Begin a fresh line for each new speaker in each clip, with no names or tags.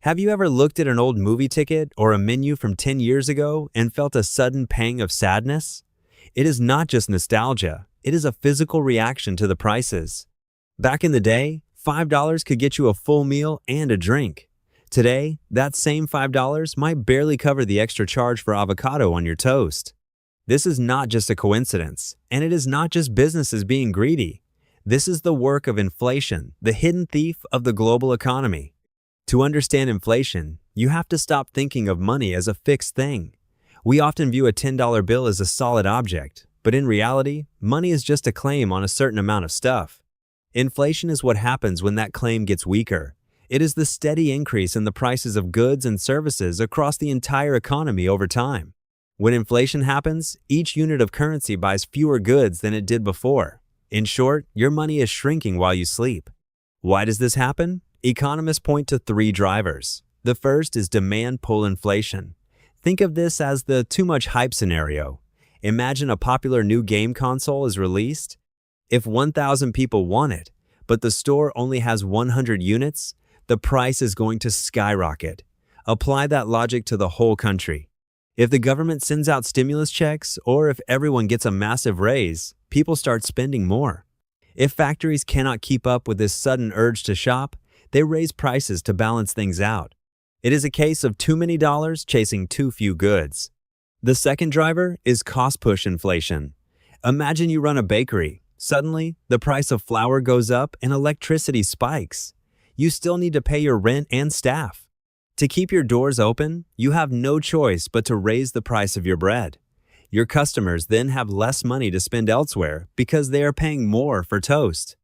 Have you ever looked at an old movie ticket or a menu from 10 years ago and felt a sudden pang of sadness? It is not just nostalgia, it is a physical reaction to the prices. Back in the day, $5 could get you a full meal and a drink. Today, that same $5 might barely cover the extra charge for avocado on your toast. This is not just a coincidence, and it is not just businesses being greedy. This is the work of inflation, the hidden thief of the global economy. To understand inflation, you have to stop thinking of money as a fixed thing. We often view a $10 bill as a solid object, but in reality, money is just a claim on a certain amount of stuff. Inflation is what happens when that claim gets weaker. It is the steady increase in the prices of goods and services across the entire economy over time. When inflation happens, each unit of currency buys fewer goods than it did before. In short, your money is shrinking while you sleep. Why does this happen? Economists point to three drivers. The first is demand pull inflation. Think of this as the too much hype scenario. Imagine a popular new game console is released. If 1,000 people want it, but the store only has 100 units, the price is going to skyrocket. Apply that logic to the whole country. If the government sends out stimulus checks, or if everyone gets a massive raise, people start spending more. If factories cannot keep up with this sudden urge to shop, they raise prices to balance things out. It is a case of too many dollars chasing too few goods. The second driver is cost-push inflation. Imagine you run a bakery. Suddenly, the price of flour goes up and electricity spikes. You still need to pay your rent and staff. To keep your doors open, you have no choice but to raise the price of your bread. Your customers then have less money to spend elsewhere because they are paying more for toast.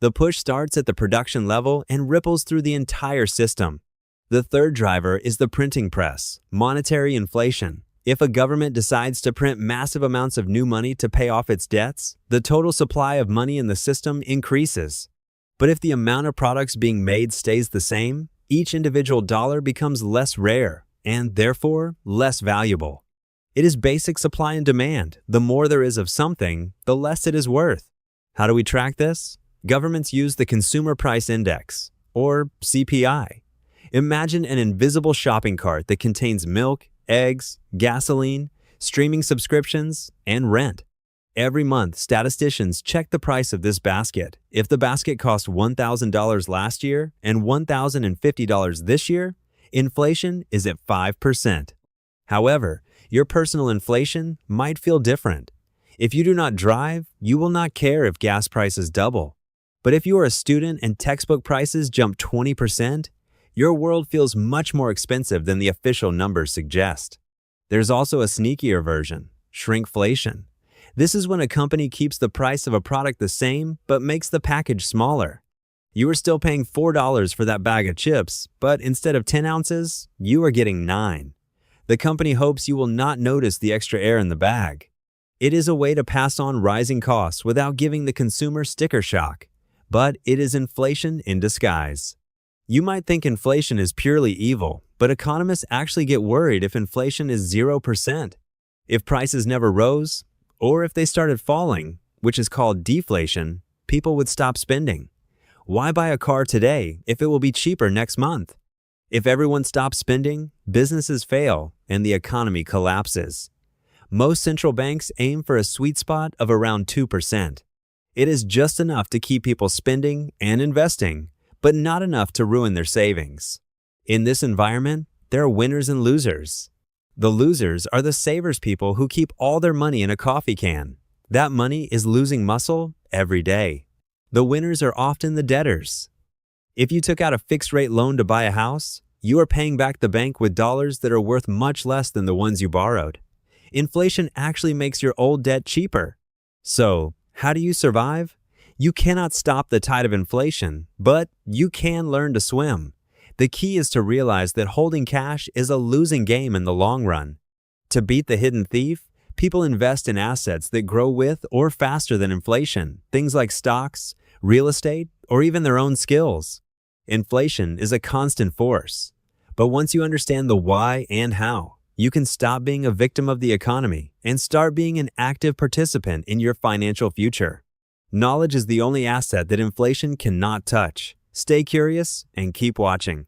The push starts at the production level and ripples through the entire system. The third driver is the printing press, monetary inflation. If a government decides to print massive amounts of new money to pay off its debts, the total supply of money in the system increases. But if the amount of products being made stays the same, each individual dollar becomes less rare and, therefore, less valuable. It is basic supply and demand. The more there is of something, the less it is worth. How do we track this? Governments use the Consumer Price Index, or CPI. Imagine an invisible shopping cart that contains milk, eggs, gasoline, streaming subscriptions, and rent. Every month, statisticians check the price of this basket. If the basket cost $1,000 last year and $1,050 this year, inflation is at 5%. However, your personal inflation might feel different. If you do not drive, you will not care if gas prices double. But if you are a student and textbook prices jump 20%, your world feels much more expensive than the official numbers suggest. There's also a sneakier version, shrinkflation. This is when a company keeps the price of a product the same but makes the package smaller. You are still paying $4 for that bag of chips, but instead of 10 ounces, you are getting 9. The company hopes you will not notice the extra air in the bag. It is a way to pass on rising costs without giving the consumer sticker shock. But it is inflation in disguise. You might think inflation is purely evil, but economists actually get worried if inflation is 0%. If prices never rose, or if they started falling, which is called deflation, people would stop spending. Why buy a car today if it will be cheaper next month? If everyone stops spending, businesses fail and the economy collapses. Most central banks aim for a sweet spot of around 2%. It is just enough to keep people spending and investing, but not enough to ruin their savings. In this environment, there are winners and losers. The losers are the savers people who keep all their money in a coffee can. That money is losing muscle every day. The winners are often the debtors. If you took out a fixed-rate loan to buy a house, you are paying back the bank with dollars that are worth much less than the ones you borrowed. Inflation actually makes your old debt cheaper. So, how do you survive? You cannot stop the tide of inflation, but you can learn to swim. The key is to realize that holding cash is a losing game in the long run. To beat the hidden thief, people invest in assets that grow with or faster than inflation, things like stocks, real estate, or even their own skills. Inflation is a constant force. But once you understand the why and how, you can stop being a victim of the economy and start being an active participant in your financial future. Knowledge is the only asset that inflation cannot touch. Stay curious and keep watching.